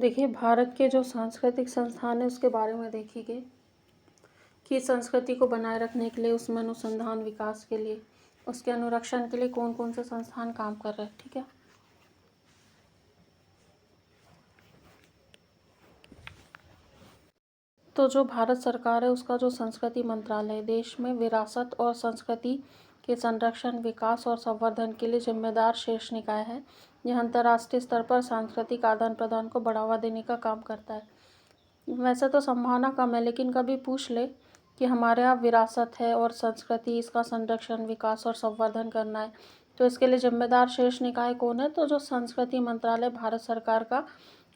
देखिए, भारत के जो सांस्कृतिक संस्थान है उसके बारे में देखिए कि संस्कृति को बनाए रखने के लिए, उसमें अनुसंधान विकास के लिए, उसके अनुरक्षण के लिए कौन कौन से संस्थान काम कर रहे हैं। ठीक है, तो जो भारत सरकार है उसका जो संस्कृति मंत्रालय है, देश में विरासत और संस्कृति के संरक्षण, विकास और संवर्धन के लिए जिम्मेदार शीर्ष निकाय है। यह अंतर्राष्ट्रीय स्तर पर सांस्कृतिक आदान प्रदान को बढ़ावा देने का काम करता है। वैसे तो संभावना कम है, लेकिन कभी पूछ ले कि हमारे यहाँ विरासत है और संस्कृति, इसका संरक्षण, विकास और संवर्धन करना है, तो इसके लिए जिम्मेदार शीर्ष निकाय कौन है? तो जो संस्कृति मंत्रालय भारत सरकार का,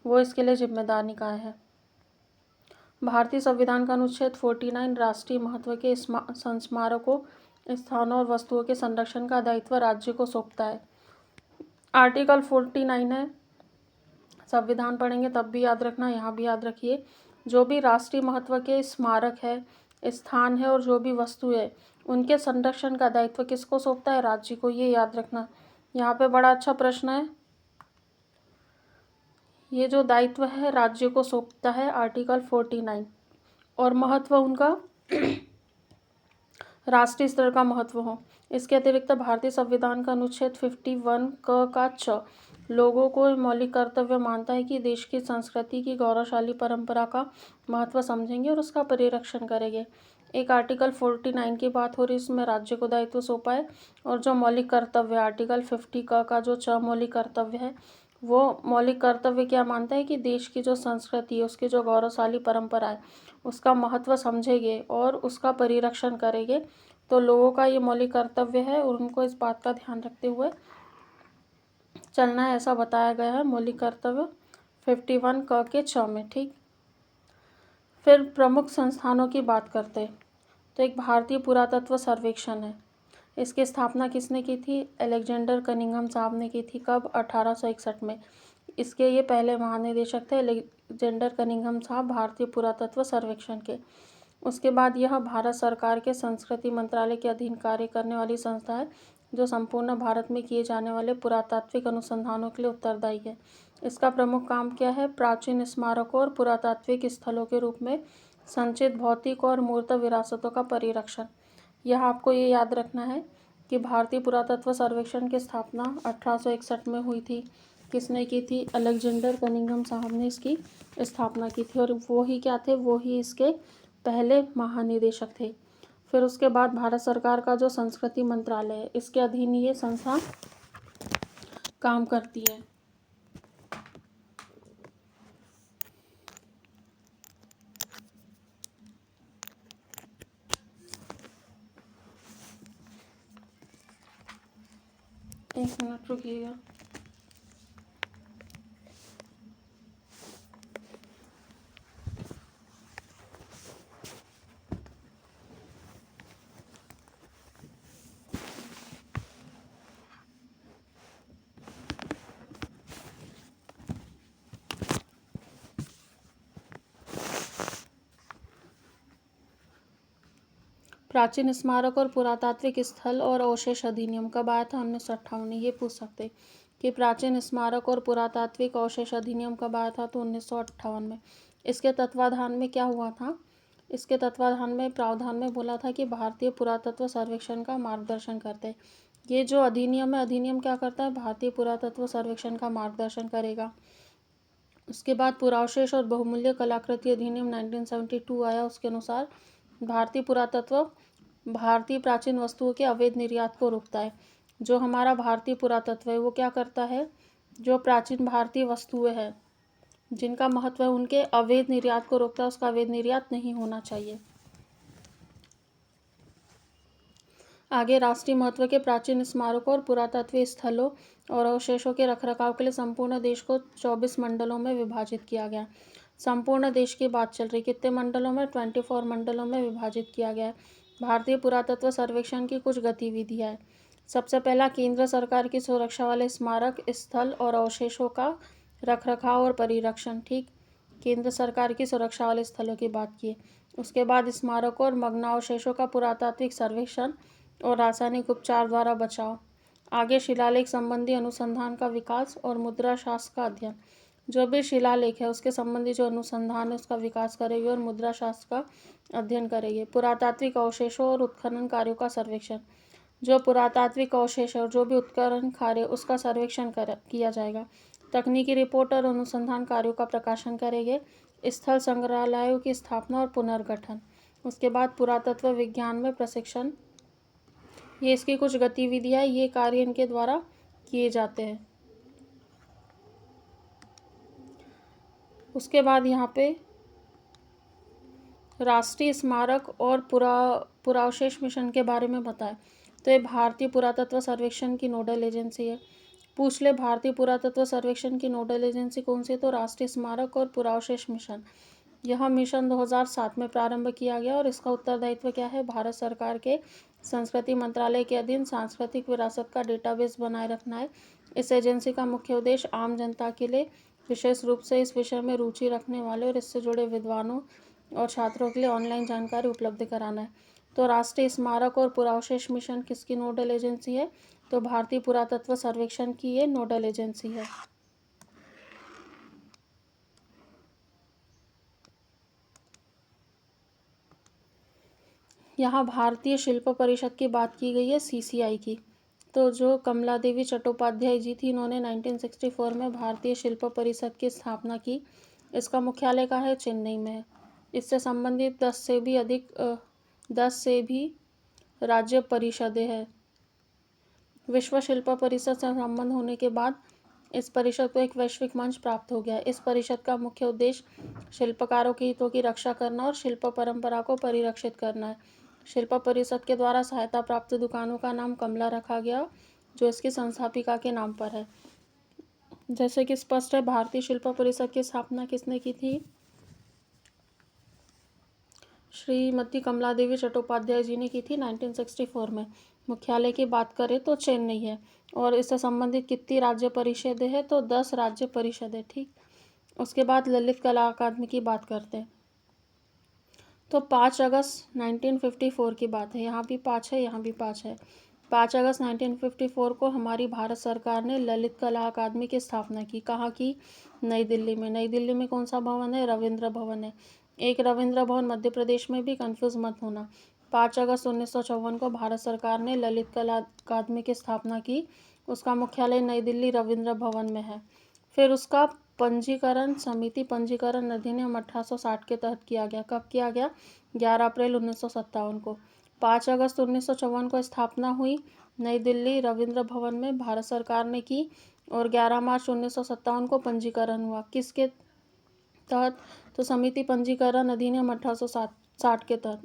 वो इसके लिए जिम्मेदार निकाय है। भारतीय संविधान का अनुच्छेद 49 राष्ट्रीय महत्व के संस्मारकों, स्थानों और वस्तुओं के संरक्षण का दायित्व राज्य को सौंपता है। आर्टिकल 49 है, संविधान पढ़ेंगे तब भी याद रखना, यहाँ भी याद रखिए। जो भी राष्ट्रीय महत्व के स्मारक है, स्थान है और जो भी वस्तु है, उनके संरक्षण का दायित्व किसको सौंपता है? राज्य को। ये याद रखना। यहाँ पे बड़ा अच्छा प्रश्न है, ये जो दायित्व है राज्य को सौंपता है, आर्टिकल 49, और महत्व उनका राष्ट्रीय स्तर का महत्व हो। इसके अतिरिक्त भारतीय संविधान का अनुच्छेद 51 का च लोगों को मौलिक कर्तव्य मानता है कि देश की संस्कृति की गौरवशाली परंपरा का महत्व समझेंगे और उसका परिरक्षण करेंगे। एक आर्टिकल 49 की बात हो रही है, इसमें राज्य को दायित्व सौंपा है। और जो मौलिक कर्तव्य, आर्टिकल 50 का जो च मौलिक कर्तव्य है, वो मौलिक कर्तव्य क्या मानता है कि देश की जो संस्कृति है, उसकी जो गौरवशाली परंपरा है, उसका महत्व समझेंगे और उसका परिरक्षण करेंगे। तो लोगों का ये मौलिक कर्तव्य है और उनको इस बात का ध्यान रखते हुए चलना है, ऐसा बताया गया है मौलिक कर्तव्य 51 के च में। ठीक, फिर प्रमुख संस्थानों की बात करते हैं। तो एक भारतीय पुरातत्व सर्वेक्षण है, इसकी स्थापना किसने की थी? अलेक्जेंडर कनिंघम साहब ने की थी। कब? 1861 में। इसके ये पहले महानिदेशक थे, अलेक्जेंडर कनिंघम साहब, भारतीय पुरातत्व सर्वेक्षण के। उसके बाद यह भारत सरकार के संस्कृति मंत्रालय के अधीन कार्य करने वाली संस्था है, जो संपूर्ण भारत में किए जाने वाले पुरातात्विक अनुसंधानों के लिए उत्तरदायी है। इसका प्रमुख काम क्या है? प्राचीन स्मारकों और पुरातात्विक स्थलों के रूप में संचित भौतिक और मूर्त विरासतों का परिरक्षण। यह आपको ये याद रखना है कि भारतीय पुरातत्व सर्वेक्षण की स्थापना 1861 में हुई थी। किसने की थी? अलेक्जेंडर कनिंघम साहब ने इसकी स्थापना की थी, और वो ही क्या थे? वो ही इसके पहले महानिदेशक थे। फिर उसके बाद भारत सरकार का जो संस्कृति मंत्रालय है, इसके अधीन ये संस्था काम करती है। एक मिनट रुकिएगा। प्राचीन स्मारक और पुरातात्विक स्थल और अवशेष अधिनियम कब आया था? 1958 में। ये पूछ सकते कि प्राचीन स्मारक और पुरातात्विक अवशेष अधिनियम कब आया था? तो 1958 में। इसके तत्वाधान में क्या हुआ था? इसके तत्वाधान में प्रावधान में बोला था कि भारतीय पुरातत्व सर्वेक्षण का मार्गदर्शन करते हैं। ये जो अधिनियम है, अधिनियम क्या करता है? भारतीय पुरातत्व सर्वेक्षण का मार्गदर्शन करेगा। उसके बाद पुरावशेष और बहुमूल्य कलाकृति अधिनियम 1972 आया। उसके अनुसार भारतीय पुरातत्व भारतीय प्राचीन वस्तुओं के अवैध निर्यात को रोकता है। जो हमारा भारतीय पुरातत्व है, वो क्या करता है? जो प्राचीन भारतीय वस्तुएं हैं, जिनका महत्व है, उनके अवैध निर्यात को रोकता है। उसका अवैध निर्यात नहीं होना चाहिए। आगे, राष्ट्रीय महत्व के प्राचीन स्मारकों और पुरातत्वीय स्थलों और अवशेषों के रखरखाव के लिए संपूर्ण देश को 24 मंडलों में विभाजित किया गया। संपूर्ण देश की बात चल रही, कितने मंडलों में? 24 मंडलों में विभाजित किया गया है। भारतीय पुरातत्व सर्वेक्षण की कुछ गतिविधियाँ है। सबसे पहला, केंद्र सरकार की सुरक्षा वाले स्मारक, स्थल और अवशेषों का रखरखाव और परिरक्षण। ठीक, केंद्र सरकार की सुरक्षा वाले स्थलों की बात की। उसके बाद स्मारकों और भग्नावशेषों का पुरातात्विक सर्वेक्षण और रासायनिक उपचार द्वारा बचाव। आगे, शिलालेख संबंधी अनुसंधान का विकास और मुद्रा शास्त्र का अध्ययन। जो भी शिलालेख है उसके संबंधी जो अनुसंधान है उसका विकास करेगी और मुद्रा शास्त्र का अध्ययन करेगी। पुरातात्विक अवशेषों और उत्खनन कार्यों का सर्वेक्षण, जो पुरातात्विक अवशेष और जो भी उत्खनन कार्य उसका सर्वेक्षण किया जाएगा। तकनीकी रिपोर्ट और अनुसंधान कार्यों का प्रकाशन करेंगे। स्थल संग्रहालयों की स्थापना और पुनर्गठन। उसके बाद पुरातत्व विज्ञान में प्रशिक्षण, ये इसकी कुछ गतिविधियाँ, ये कार्य इनके द्वारा किए जाते हैं। उसके बाद यहाँ पे राष्ट्रीय स्मारक और पुरावशेष मिशन के बारे में बताएं। तो ये भारतीय पुरातत्व सर्वेक्षण की नोडल एजेंसी है। पूछ ले भारतीय पुरातत्व सर्वेक्षण की नोडल एजेंसी कौन सी है, तो राष्ट्रीय स्मारक और पुरावशेष मिशन। यह मिशन 2007 में प्रारंभ किया गया और इसका उत्तरदायित्व क्या है, भारत सरकार के संस्कृति मंत्रालय के अधीन सांस्कृतिक विरासत का डेटाबेस बनाए रखना है। इस एजेंसी का मुख्य उद्देश्य आम जनता के लिए, विशेष रूप से इस विषय में रुचि रखने वाले और इससे जुड़े विद्वानों और छात्रों के लिए ऑनलाइन जानकारी उपलब्ध कराना है। तो राष्ट्रीय स्मारक और पुरावशेष मिशन किसकी नोडल एजेंसी है, तो भारतीय पुरातत्व सर्वेक्षण की ये नोडल एजेंसी है। यहाँ भारतीय शिल्प परिषद की बात की गई है, CCI की। तो जो कमला देवी चट्टोपाध्याय जी थी, इन्होंने 1964 में भारतीय शिल्प परिषद की स्थापना की। इसका मुख्यालय कहाँ है, चेन्नई में है। इससे संबंधित 10 से भी राज्य परिषदें हैं। विश्व शिल्प परिषद से संबंध होने के बाद इस परिषद को एक वैश्विक मंच प्राप्त हो गया। इस परिषद का मुख्य उद्देश्य शिल्पकारों के हितों की रक्षा करना और शिल्प परंपरा को परिरक्षित करना है। शिल्प परिषद के द्वारा सहायता प्राप्त दुकानों का नाम कमला रखा गया, जो इसकी संस्थापिका के नाम पर है। जैसे कि स्पष्ट है, भारतीय शिल्प परिषद की स्थापना किसने की थी, श्रीमती कमला देवी चट्टोपाध्याय जी ने की थी 1964 में। मुख्यालय की बात करें तो चेन्नई है और इससे संबंधित कितनी राज्य परिषदें हैं, तो 10 राज्य परिषदें। ठीक, उसके बाद ललित कला अकादमी की बात करते हैं। तो 5 अगस्त 1954 की बात है, यहाँ भी 5 है, यहाँ भी 5 है। 5 अगस्त 1954 को हमारी भारत सरकार ने ललित कला अकादमी की स्थापना की। कहाँ की, नई दिल्ली में। नई दिल्ली में कौन सा भवन है, रविंद्र भवन है। एक रविंद्र भवन मध्य प्रदेश में भी, कंफ्यूज मत होना। 5 अगस्त 1954 को भारत सरकार ने ललित कला अकादमी की स्थापना की। उसका मुख्यालय नई दिल्ली रविंद्र भवन में है। फिर उसका पंजीकरण, समिति पंजीकरण अधिनियम 1860 के तहत किया गया। कब किया गया, 11 अप्रैल 1957 को। 5 अगस्त 1954 को स्थापना हुई नई दिल्ली रविंद्र भवन में भारत सरकार ने की और 11 मार्च 1957 को पंजीकरण हुआ। किसके तहत, तो समिति पंजीकरण अधिनियम 1860 के तहत।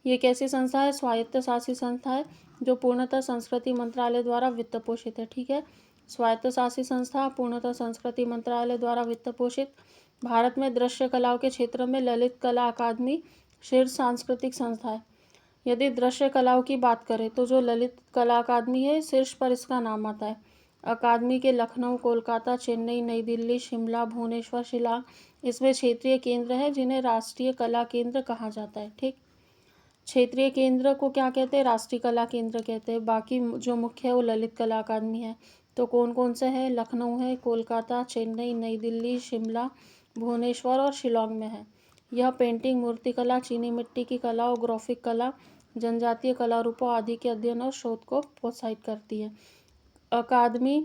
ये कैसी संस्था है, स्वायत्त शासी संस्था है, जो पूर्णतः संस्कृति मंत्रालय द्वारा वित्त पोषित है। ठीक है, स्वायत्त शासी संस्था, पूर्णतः संस्कृति मंत्रालय द्वारा वित्त पोषित। भारत में दृश्य कलाओं के क्षेत्र में ललित कला अकादमी शीर्ष सांस्कृतिक संस्था है। यदि दृश्य कलाओं की बात करें तो जो ललित कला अकादमी है, शीर्ष पर इसका नाम आता है। अकादमी के लखनऊ, कोलकाता, चेन्नई, नई दिल्ली, शिमला, भुवनेश्वर, शिलांग इसमें क्षेत्रीय केंद्र है, जिन्हें राष्ट्रीय कला केंद्र कहा जाता है। ठीक, क्षेत्रीय केंद्र को क्या कहते हैं, राष्ट्रीय कला केंद्र कहते हैं। बाकी जो मुख्य है वो ललित कला अकादमी है। तो कौन कौन से हैं, लखनऊ है, कोलकाता, चेन्नई, नई दिल्ली, शिमला, भुवनेश्वर और शिलांग में है। यह पेंटिंग, मूर्तिकला, चीनी मिट्टी की कला और ग्राफिक कला, जनजातीय कला रूपों आदि के अध्ययन और शोध को प्रोत्साहित करती है। अकादमी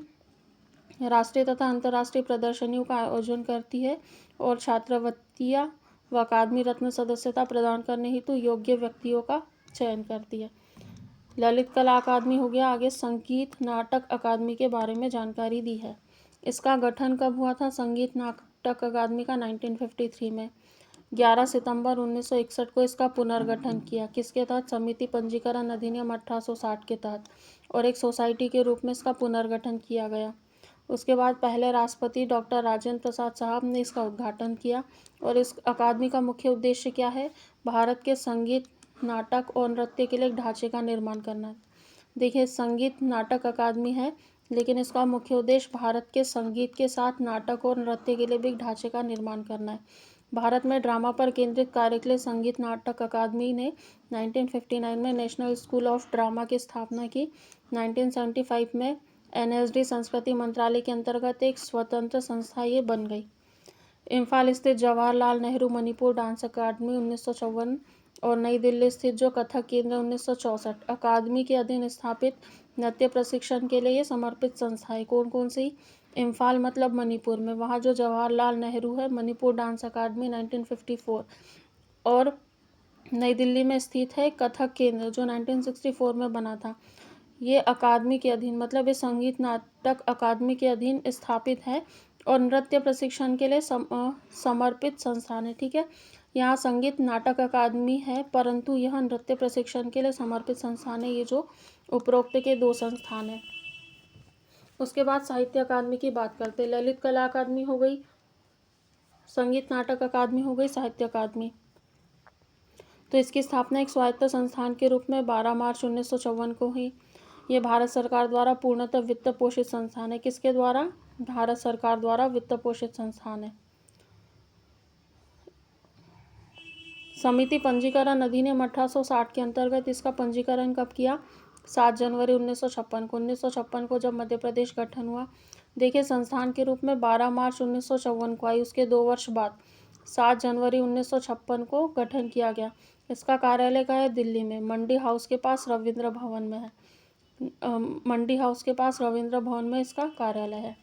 राष्ट्रीय तथा अंतर्राष्ट्रीय प्रदर्शनियों का आयोजन करती है और छात्रवृत्तियाँ व अकादमी रत्न सदस्यता प्रदान करने हेतु योग्य व्यक्तियों का चयन करती है। ललित कला अकादमी हो गया। आगे संगीत नाटक अकादमी के बारे में जानकारी दी है। इसका गठन कब हुआ था, संगीत नाटक अकादमी का 1953 में। 11 सितंबर 1961 को इसका पुनर्गठन किया। किसके तहत, समिति पंजीकरण अधिनियम 1860 के तहत, और एक सोसाइटी के रूप में इसका पुनर्गठन किया गया। उसके बाद पहले राष्ट्रपति डॉक्टर राजेंद्र प्रसाद साहब ने इसका उद्घाटन किया। और इस अकादमी का मुख्य उद्देश्य क्या है, भारत के संगीत, नाटक और नृत्य के लिए एक ढांचे का निर्माण करना है। देखिए, संगीत नाटक अकादमी है, लेकिन इसका मुख्य उद्देश्य भारत के संगीत के साथ नाटक और नृत्य के लिए भी एक ढांचे का निर्माण करना है। भारत में ड्रामा पर केंद्रित कार्य के लिए संगीत नाटक अकादमी ने 1959 में नेशनल स्कूल ऑफ ड्रामा की स्थापना की। 1975 में NSD संस्कृति मंत्रालय के अंतर्गत एक स्वतंत्र संस्था ये बन गई। इम्फाल स्थित जवाहरलाल नेहरू मणिपुर डांस अकादमी 1954 और नई दिल्ली स्थित जो कथक केंद्र 1964 अकादमी के अधीन स्थापित नृत्य प्रशिक्षण के लिए समर्पित संस्थाएं कौन कौन सी। इम्फाल मतलब मणिपुर में, वहाँ जो जवाहरलाल नेहरू है, मणिपुर डांस अकादमी 1954 और नई दिल्ली में स्थित है कथक केंद्र जो 1964 में बना था। ये अकादमी के अधीन मतलब ये संगीत नाटक अकादमी के अधीन स्थापित है और नृत्य प्रशिक्षण के लिए समर्पित संस्थान है। ठीक है, यहाँ संगीत नाटक अकादमी है परंतु यह नृत्य प्रशिक्षण के लिए समर्पित संस्थान है। ये जो उपरोक्त के दो संस्थान है। उसके बाद साहित्य अकादमी की बात करते हैं। ललित कला अकादमी हो गई, संगीत नाटक अकादमी हो गई, साहित्य अकादमी। तो इसकी स्थापना एक स्वायत्त संस्थान के रूप में 12 मार्च 1954 को हुई। ये भारत सरकार द्वारा पूर्णतः वित्त पोषित संस्थान है। किसके द्वारा? भारत सरकार द्वारा वित्त पोषित संस्थान है। समिति पंजीकरण अधिनियम 1860 के अंतर्गत इसका पंजीकरण कब किया? 7 जनवरी 1956 को। 1956 को जब मध्य प्रदेश गठन हुआ, देखिए संस्थान के रूप में 12 मार्च 1954 को आई, उसके 2 वर्ष बाद 7 जनवरी 1956 को गठन किया गया। इसका कार्यालय कहाँ है? दिल्ली में, मंडी हाउस के पास रविंद्र भवन में है। मंडी हाउस के पास रविंद्र भवन में इसका कार्यालय है।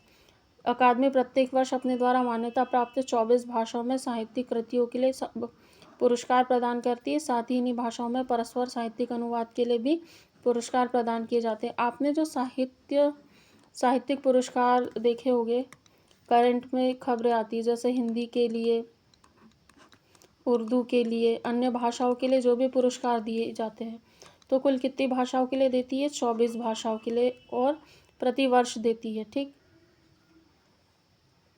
अकादमी प्रत्येक वर्ष अपने द्वारा मान्यता प्राप्त 24 भाषाओं में साहित्यिक कृतियों के लिए पुरस्कार प्रदान करती है। साथ ही इन्हीं भाषाओं में परस्पर साहित्यिक अनुवाद के लिए भी पुरस्कार प्रदान किए जाते हैं। आपने जो साहित्यिक पुरस्कार देखे होंगे, करंट में खबरें आती है, जैसे हिंदी के लिए, उर्दू के लिए, अन्य भाषाओं के लिए जो भी पुरस्कार दिए जाते हैं, तो कुल कितनी भाषाओं के लिए देती है? 24 भाषाओं के लिए और प्रति वर्ष देती है। ठीक,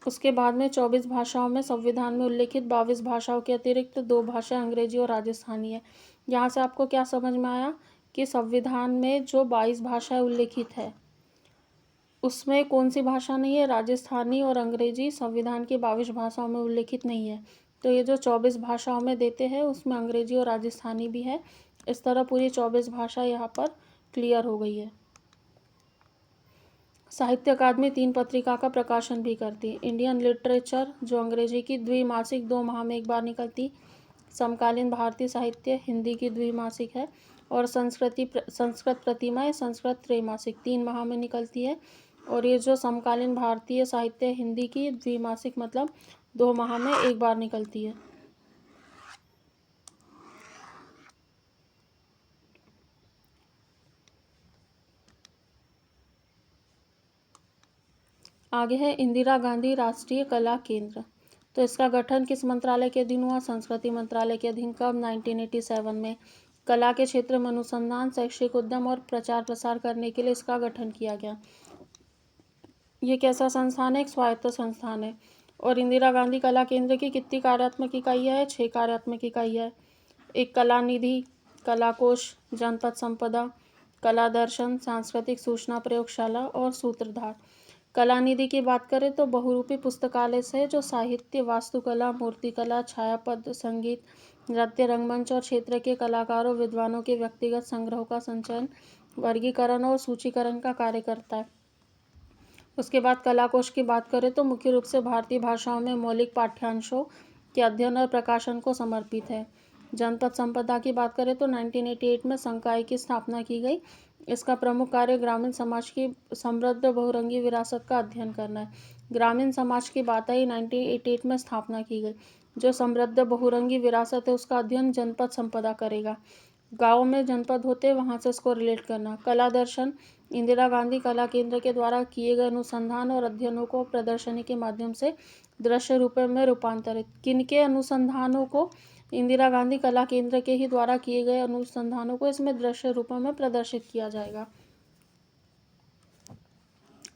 उसके बाद में 24 भाषाओं में संविधान में उल्लेखित 22 भाषाओं के अतिरिक्त 2 भाषाएं अंग्रेजी और राजस्थानी है। यहाँ से आपको क्या समझ में आया कि संविधान में जो 22 भाषाएं उल्लेखित है उसमें कौन सी भाषा नहीं है? राजस्थानी और अंग्रेजी संविधान की 22 भाषाओं में उल्लेखित नहीं है। तो ये जो 24 भाषाओं में देते हैं उसमें अंग्रेजी और राजस्थानी भी है। इस तरह पूरी 24 भाषा यहाँ पर क्लियर हो गई है। साहित्य अकादमी 3 पत्रिका का प्रकाशन भी करती है। इंडियन लिटरेचर जो अंग्रेजी की द्विमासिक 2 माह में एक बार निकलती, समकालीन भारतीय साहित्य हिंदी की द्विमासिक है, और संस्कृत प्रतिमा है संस्कृत त्रैमासिक 3 माह में निकलती है। और ये जो समकालीन भारतीय साहित्य हिंदी की द्विमासिक मतलब 2 माह में एक बार निकलती है। आगे है इंदिरा गांधी राष्ट्रीय कला केंद्र। तो इसका गठन किस मंत्रालय के अधीन हुआ? संस्कृति मंत्रालय के अधीन। कब? 1987 में। कला के क्षेत्र में अनुसंधान, शैक्षिक उद्यम और प्रचार प्रसार करने के लिए इसका गठन किया गया। ये कैसा संस्थान है? एक स्वायत्त संस्थान है। और इंदिरा गांधी कला केंद्र की कितनी कार्यात्मक इकाइयाँ है? 6 कार्यात्मक इकाइयाँ है। एक कला निधि, कला कोश, जनपद संपदा, कला दर्शन, सांस्कृतिक सूचना प्रयोगशाला और सूत्रधार। कला निधि की बात करें तो बहुरूपी पुस्तकालय से जो साहित्य, वास्तुकला, मूर्तिकला, छायापद, संगीत, नृत्य, रंगमंच और क्षेत्र के कलाकारों विद्वानों के व्यक्तिगत संग्रहों का संचयन, वर्गीकरण और सूचीकरण का कार्य करता है। उसके बाद कला कोश की बात करें तो मुख्य रूप से भारतीय भाषाओं में मौलिक पाठ्यांशों के अध्ययन और प्रकाशन को समर्पित है। जनपद संपदा की बात करें तो 1988 में संकाय की स्थापना की गई। इसका प्रमुख कार्य ग्रामीण समाज की समृद्ध बहुरंगी विरासत का अध्ययन करना है। ग्रामीण समाज की बात आई, 1988 में स्थापना की गई। जो समृद्ध बहुरंगी विरासत है उसका अध्ययन जनपद संपदा करेगा। गाँव में जनपद होते वहाँ से इसको रिलेट करना। कला दर्शन इंदिरा गांधी कला केंद्र के द्वारा किए गए अनुसंधान और अध्ययनों को प्रदर्शनी के माध्यम से दृश्य रूप में रूपांतरित। किनके अनुसंधानों को? इंदिरा गांधी कला केंद्र के ही द्वारा किए गए अनुसंधानों को इसमें दृश्य रूपों में प्रदर्शित किया जाएगा।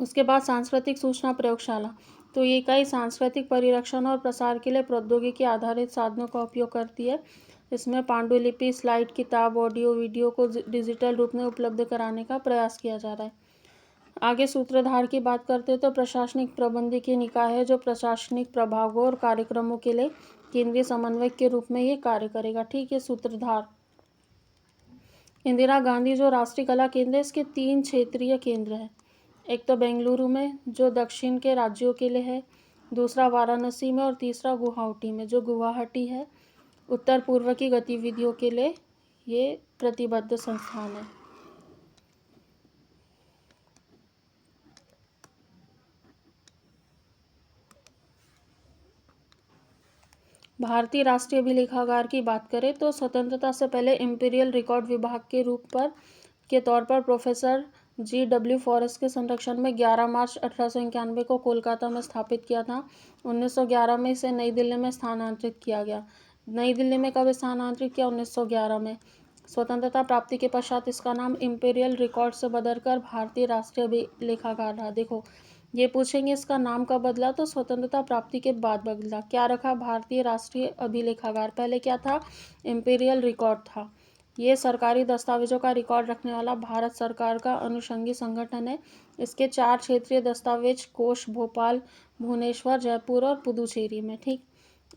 उसके बाद सांस्कृतिक सूचना प्रयोगशाला। तो ये इकाई सांस्कृतिक परिरक्षण और प्रसार के लिए प्रौद्योगिकी आधारित साधनों का उपयोग करती है। इसमें पांडुलिपि, स्लाइड, किताब, ऑडियो, वीडियो को डिजिटल रूप में उपलब्ध कराने का प्रयास किया जा रहा है। आगे सूत्रधार की बात करते हैं तो प्रशासनिक प्रबंधकीय निकाय है जो प्रशासनिक प्रभागों और कार्यक्रमों के लिए केंद्रीय समन्वयक के रूप में ये कार्य करेगा। ठीक है, सूत्रधार। इंदिरा गांधी जो राष्ट्रीय कला केंद्र है इसके 3 क्षेत्रीय केंद्र हैं। एक तो बेंगलुरु में जो दक्षिण के राज्यों के लिए है, दूसरा वाराणसी में और तीसरा गुवाहाटी में जो गुवाहाटी है उत्तर पूर्व की गतिविधियों के लिए ये प्रतिबद्ध संस्थान है। भारतीय राष्ट्रीय अभिलेखागार की बात करें तो स्वतंत्रता से पहले इंपीरियल रिकॉर्ड विभाग के तौर पर प्रोफेसर G.W. फॉरेस्ट के संरक्षण में 11 मार्च 1891 को कोलकाता में स्थापित किया था। 1911 में इसे नई दिल्ली में स्थानांतरित किया गया। नई दिल्ली में कब स्थानांतरित किया? 1911 में। स्वतंत्रता प्राप्ति के पश्चात इसका नाम इंपीरियल रिकॉर्ड से बदलकर भारतीय राष्ट्रीय अभिलेखागार रहा। देखो, ये पूछेंगे इसका नाम कब बदला, तो स्वतंत्रता प्राप्ति के बाद बदला। क्या रखा? भारतीय राष्ट्रीय अभिलेखागार। पहले क्या था? इंपीरियल रिकॉर्ड था। ये सरकारी दस्तावेजों का रिकॉर्ड रखने वाला भारत सरकार का अनुषंगी संगठन है। इसके 4 क्षेत्रीय दस्तावेज कोष भोपाल, भुवनेश्वर, जयपुर और पुदुचेरी में। ठीक,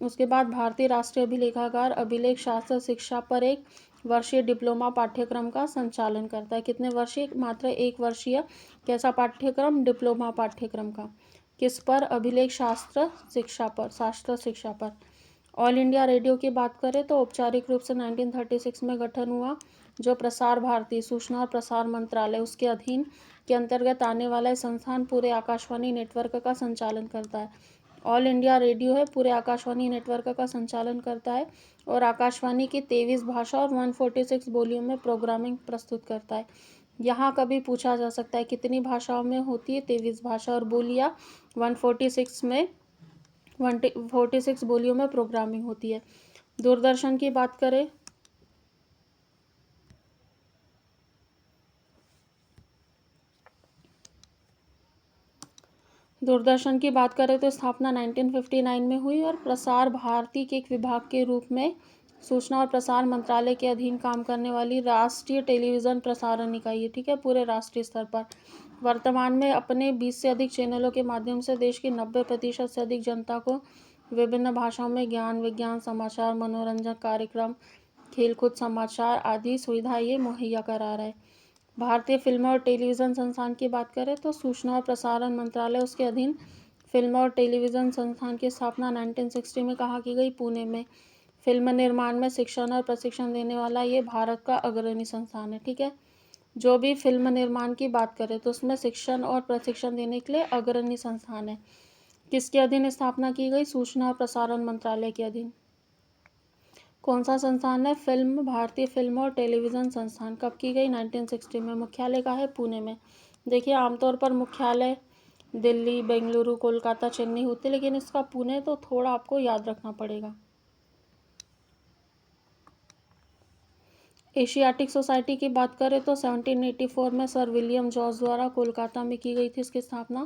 उसके बाद भारतीय राष्ट्रीय अभिलेखागार अभिलेख शास्त्र शिक्षा पर 1 वर्षीय डिप्लोमा पाठ्यक्रम का संचालन करता है। कितने वर्षीय? मात्र 1 वर्षीय। कैसा पाठ्यक्रम? डिप्लोमा पाठ्यक्रम का। किस पर? अभिलेख शास्त्र शिक्षा पर। ऑल इंडिया रेडियो की बात करें तो औपचारिक रूप से 1936 में गठन हुआ, जो प्रसार भारती सूचना और प्रसार मंत्रालय उसके अधीन के अंतर्गत आने वाला संस्थान पूरे आकाशवाणी नेटवर्क का संचालन करता है। ऑल इंडिया रेडियो है, पूरे आकाशवाणी नेटवर्क का संचालन करता है और आकाशवाणी की 23 भाषा और 146 बोलियों में प्रोग्रामिंग प्रस्तुत करता है। यहाँ कभी पूछा जा सकता है कितनी भाषाओं में होती है? 23 भाषा और बोलियाँ 146 बोलियों में प्रोग्रामिंग होती है। दूरदर्शन की बात करें तो स्थापना 1959 में हुई और प्रसार भारती के एक विभाग के रूप में सूचना और प्रसार मंत्रालय के अधीन काम करने वाली राष्ट्रीय टेलीविज़न प्रसारण इकाई है। ठीक है, पूरे राष्ट्रीय स्तर पर। वर्तमान में अपने 20 से अधिक चैनलों के माध्यम से देश की 90% से अधिक जनता को विभिन्न भाषाओं में ज्ञान, विज्ञान, समाचार, मनोरंजन कार्यक्रम, खेलकूद समाचार आदि सुविधाएं ये मुहैया करा रहा है। भारतीय फिल्म और टेलीविज़न संस्थान की बात करें तो सूचना और प्रसारण मंत्रालय उसके अधीन फिल्म और टेलीविज़न संस्थान की स्थापना 1960 में कहाँ की गई? पुणे में। फिल्म निर्माण में शिक्षण और प्रशिक्षण देने वाला ये भारत का अग्रणी संस्थान है। ठीक है, जो भी फिल्म निर्माण की बात करें तो उसमें शिक्षण और प्रशिक्षण देने के लिए अग्रणी संस्थान है। किसके अधीन स्थापना की गई? सूचना और प्रसारण मंत्रालय के अधीन। कौन सा संस्थान है? भारतीय फिल्म और टेलीविज़न संस्थान। कब की गई? 1960 में। मुख्यालय कहाँ है? पुणे में। देखिए, आमतौर पर मुख्यालय दिल्ली, बेंगलुरु, कोलकाता, चेन्नई होते, लेकिन इसका पुणे तो थोड़ा आपको याद रखना पड़ेगा। एशियाटिक सोसाइटी की बात करें तो 1784 में सर विलियम जॉर्ज द्वारा कोलकाता में की गई थी इसकी स्थापना,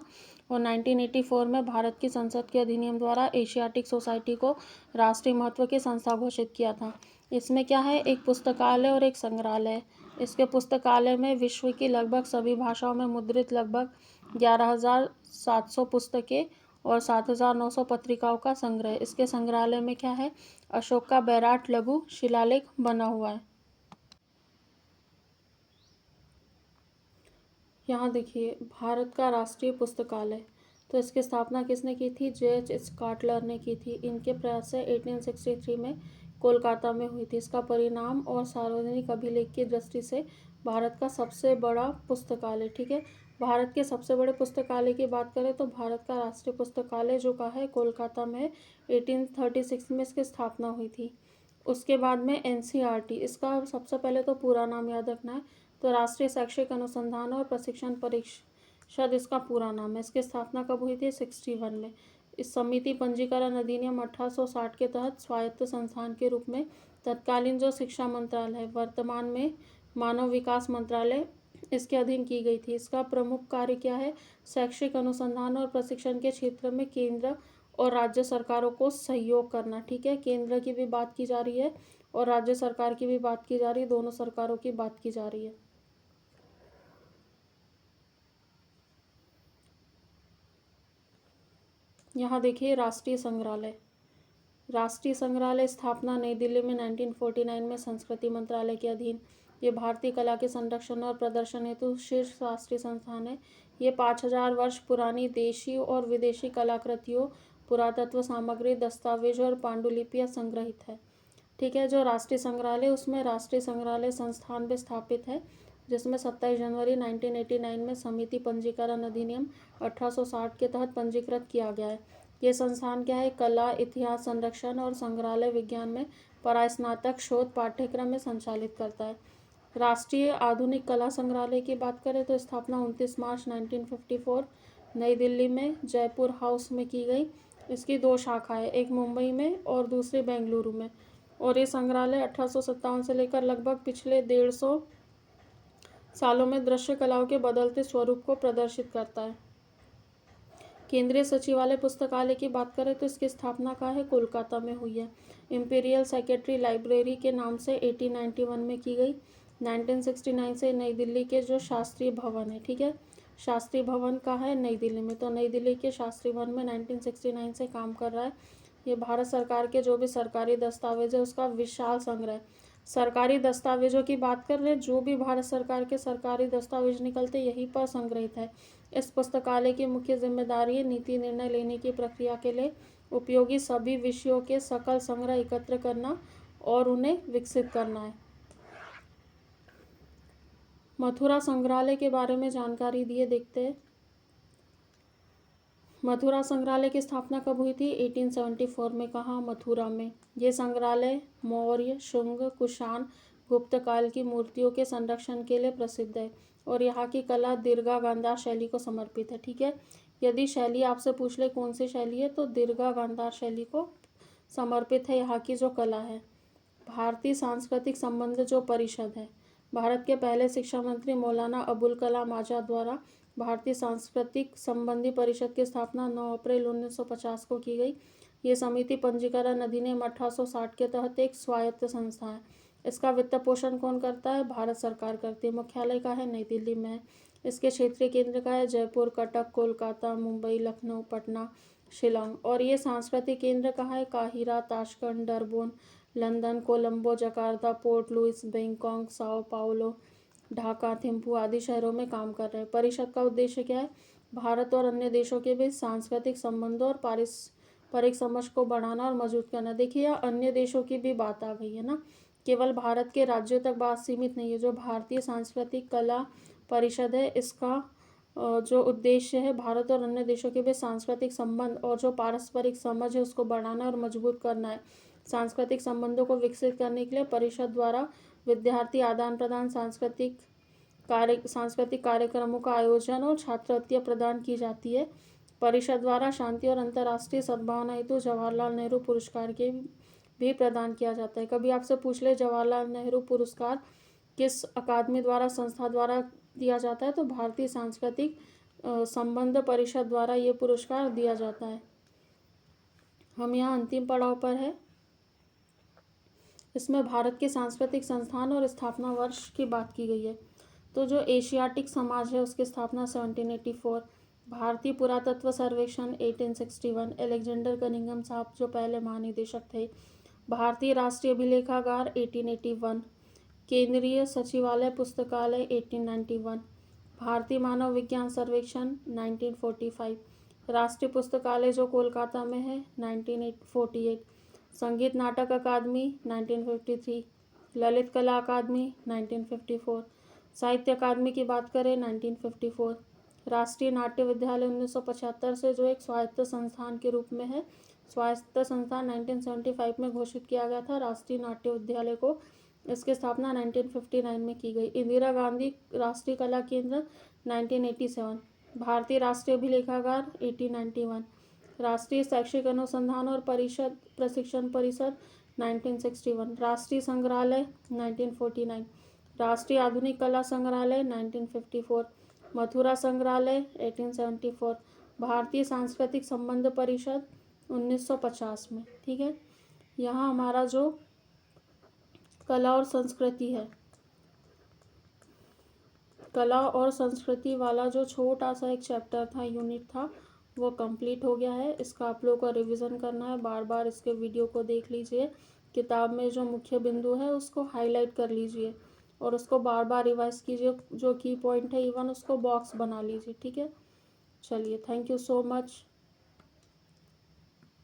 और 1984 में भारत की संसद के अधिनियम द्वारा एशियाटिक सोसाइटी को राष्ट्रीय महत्व की संस्था घोषित किया था। इसमें क्या है? एक पुस्तकालय और एक संग्रहालय। इसके पुस्तकालय में विश्व की लगभग सभी भाषाओं में मुद्रित लगभग 11,700 पुस्तकें और 7,900 पत्रिकाओं का संग्रह। इसके संग्रहालय में क्या है? अशोक का बैराट लघु शिलालेख बना हुआ है। यहाँ देखिए, भारत का राष्ट्रीय पुस्तकालय, तो इसकी स्थापना किसने की थी? J.H. स्कॉटलर ने की थी। इनके प्रयास से 1863 में कोलकाता में हुई थी। इसका परिणाम और सार्वजनिक अभिलेख की दृष्टि से भारत का सबसे बड़ा पुस्तकालय। ठीक है, भारत के सबसे बड़े पुस्तकालय की बात करें तो भारत का राष्ट्रीय पुस्तकालय जो का है कोलकाता में 1836 में इसकी स्थापना हुई थी। उसके बाद में NCERT, इसका सबसे पहले तो पूरा नाम याद रखना है, तो राष्ट्रीय शैक्षिक अनुसंधान और प्रशिक्षण परिषद इसका पूरा नाम है। इसकी स्थापना कब हुई थी? 61 में। इस समिति पंजीकरण अधिनियम 1860 के तहत स्वायत्त संस्थान के रूप में तत्कालीन जो शिक्षा मंत्रालय है, वर्तमान में मानव विकास मंत्रालय, इसके अधीन की गई थी। इसका प्रमुख कार्य क्या है? शैक्षिक अनुसंधान और प्रशिक्षण के क्षेत्र में केंद्र और राज्य सरकारों को सहयोग करना। ठीक है, केंद्र की भी बात की जा रही है और राज्य सरकार की भी बात की जा रही है, दोनों सरकारों की बात की जा रही है। यहाँ देखिए, राष्ट्रीय संग्रहालय स्थापना नई दिल्ली में 1949 में संस्कृति मंत्रालय के अधीन। ये भारतीय कला के संरक्षण और प्रदर्शन हेतु शीर्ष राष्ट्रीय संस्थान है। ये 5000 वर्ष पुरानी देशी और विदेशी कलाकृतियों, पुरातत्व सामग्री, दस्तावेज और पांडुलिपियाँ संग्रहित है। ठीक है, जो राष्ट्रीय संग्रहालय, उसमें राष्ट्रीय संग्रहालय संस्थान भी स्थापित है, जिसमें 27 जनवरी 1989 में समिति पंजीकरण अधिनियम 1860 के तहत पंजीकृत किया गया है। ये संस्थान क्या है? कला, इतिहास, संरक्षण और संग्रहालय विज्ञान में परास्नातक शोध पाठ्यक्रम में संचालित करता है। राष्ट्रीय आधुनिक कला संग्रहालय की बात करें तो स्थापना 29 मार्च 1954 नई दिल्ली में जयपुर हाउस में की गई। इसकी 2 शाखाएं, एक मुंबई में और दूसरी बेंगलुरु में। और ये संग्रहालय 1857 से लेकर लगभग पिछले 150 सालों में दृश्य कलाओं के बदलते स्वरूप को प्रदर्शित करता है। केंद्रीय सचिवालय पुस्तकालय की बात करें तो इसकी स्थापना कहाँ है? कोलकाता में हुई है। इंपीरियल सेक्रेटरी लाइब्रेरी के नाम से 1891 में की गई। 1969 से नई दिल्ली के जो शास्त्री भवन है, ठीक है, शास्त्री भवन कहाँ है? नई दिल्ली में। तो नई दिल्ली के शास्त्री भवन में 1969 से काम कर रहा है। ये भारत सरकार के जो भी सरकारी दस्तावेज है उसका विशाल संग्रह। सरकारी दस्तावेजों की बात कर रहे हैं, जो भी भारत सरकार के सरकारी दस्तावेज निकलते यहीं पर संग्रहित है। इस पुस्तकालय की मुख्य जिम्मेदारी है नीति निर्णय लेने की प्रक्रिया के लिए उपयोगी सभी विषयों के सकल संग्रह एकत्र करना और उन्हें विकसित करना है। मथुरा संग्रहालय के बारे में जानकारी दिए, देखते हैं। मथुरा संग्रहालय की स्थापना कब हुई थी? 1874 में। कहाँ? मथुरा में। ये संग्रहालय मौर्य, शुंग, कुषाण, गुप्त काल की मूर्तियों के संरक्षण के लिए प्रसिद्ध है और यहाँ की कला दीर्घा गांधार शैली को समर्पित है। ठीक है, यदि शैली आपसे पूछ ले कौन सी शैली है, तो दीर्घा गांधार शैली को समर्पित है यहाँ की जो कला है। भारतीय सांस्कृतिक संबंध जो परिषद है, भारत के पहले शिक्षा मंत्री मौलाना अबुल कलाम आज़ाद द्वारा भारतीय सांस्कृतिक संबंधी परिषद की स्थापना 9 अप्रैल 1950 को की गई। ये समिति पंजीकरण अधिनियम 1860 के तहत एक स्वायत्त संस्था है। इसका वित्त पोषण कौन करता है? भारत सरकार करती है। मुख्यालय का है? नई दिल्ली में है। इसके क्षेत्रीय केंद्र का है? जयपुर, कटक, कोलकाता, मुंबई, लखनऊ, पटना, शिलोंग। और ये सांस्कृतिक केंद्र कहाँ है? काहिरा, Tashkent, Durban, London, Colombo, Jakarta, Port Louis, Bangkok, Sao Paulo, Dhaka, Thimphu आदि शहरों में काम कर रहे हैं। परिषद का उद्देश्य क्या है? भारत और अन्य देशों के बीच सांस्कृतिक संबंधों और पारस्परिक समझ को बढ़ाना और मजबूत करना। देखिए, यहाँ अन्य देशों की भी बात आ गई है ना, केवल भारत के राज्यों तक बात सीमित नहीं है। जो भारतीय सांस्कृतिक कला परिषद है, इसका जो उद्देश्य है भारत और अन्य देशों के बीच सांस्कृतिक संबंध और जो पारस्परिक समझ है उसको बढ़ाना और मजबूत करना है। सांस्कृतिक संबंधों को विकसित करने के लिए परिषद द्वारा विद्यार्थी आदान प्रदान, सांस्कृतिक कार्यक्रमों का आयोजन और छात्रवृत्तियाँ प्रदान की जाती है। परिषद द्वारा शांति और अंतर्राष्ट्रीय सद्भावना हेतु जवाहरलाल नेहरू पुरस्कार के भी प्रदान किया जाता है। कभी आपसे पूछ ले जवाहरलाल नेहरू पुरस्कार किस अकादमी द्वारा, संस्था द्वारा दिया जाता है, तो भारतीय सांस्कृतिक संबंध परिषद द्वारा ये पुरस्कार दिया जाता है। हम यहाँ अंतिम पड़ाव पर है। इसमें भारत के सांस्कृतिक संस्थान और स्थापना वर्ष की बात की गई है। तो जो एशियाटिक समाज है उसकी स्थापना 1784, भारतीय पुरातत्व सर्वेक्षण 1861, अलेक्जेंडर कनिंघम साहब जो पहले महानिदेशक थे, भारतीय राष्ट्रीय अभिलेखागार 1881, केंद्रीय सचिवालय पुस्तकालय 1891, भारतीय मानव विज्ञान सर्वेक्षण 1945, राष्ट्रीय पुस्तकालय जो कोलकाता में है 1948, संगीत नाटक अकादमी 1953, ललित कला अकादमी 1954, साहित्य अकादमी की बात करें 1954, राष्ट्रीय नाट्य विद्यालय 1975 से जो एक स्वायत्त संस्थान के रूप में है, स्वायत्त संस्थान 1975 में घोषित किया गया था राष्ट्रीय नाट्य विद्यालय को। इसकी स्थापना 1959 में की गई। इंदिरा गांधी राष्ट्रीय कला केंद्र 1987, भारतीय राष्ट्रीय अभिलेखागार 1891, राष्ट्रीय शैक्षिक अनुसंधान और परिषद प्रशिक्षण परिषद 1961, राष्ट्रीय संग्रहालय 1949, राष्ट्रीय आधुनिक कला संग्रहालय 1954, मथुरा संग्रहालय 1874, भारतीय सांस्कृतिक संबंध परिषद 1950 में। ठीक है, यहाँ हमारा जो कला और संस्कृति है, कला और संस्कृति वाला जो छोटा सा एक चैप्टर था, यूनिट था, वो कंप्लीट हो गया है। इसका आप लोगों को रिवीजन करना है, बार बार इसके वीडियो को देख लीजिए, किताब में जो मुख्य बिंदु है उसको हाईलाइट कर लीजिए और उसको बार बार रिवाइज कीजिए, जो की पॉइंट है इवन उसको बॉक्स बना लीजिए, ठीक है। चलिए, थैंक यू सो मच।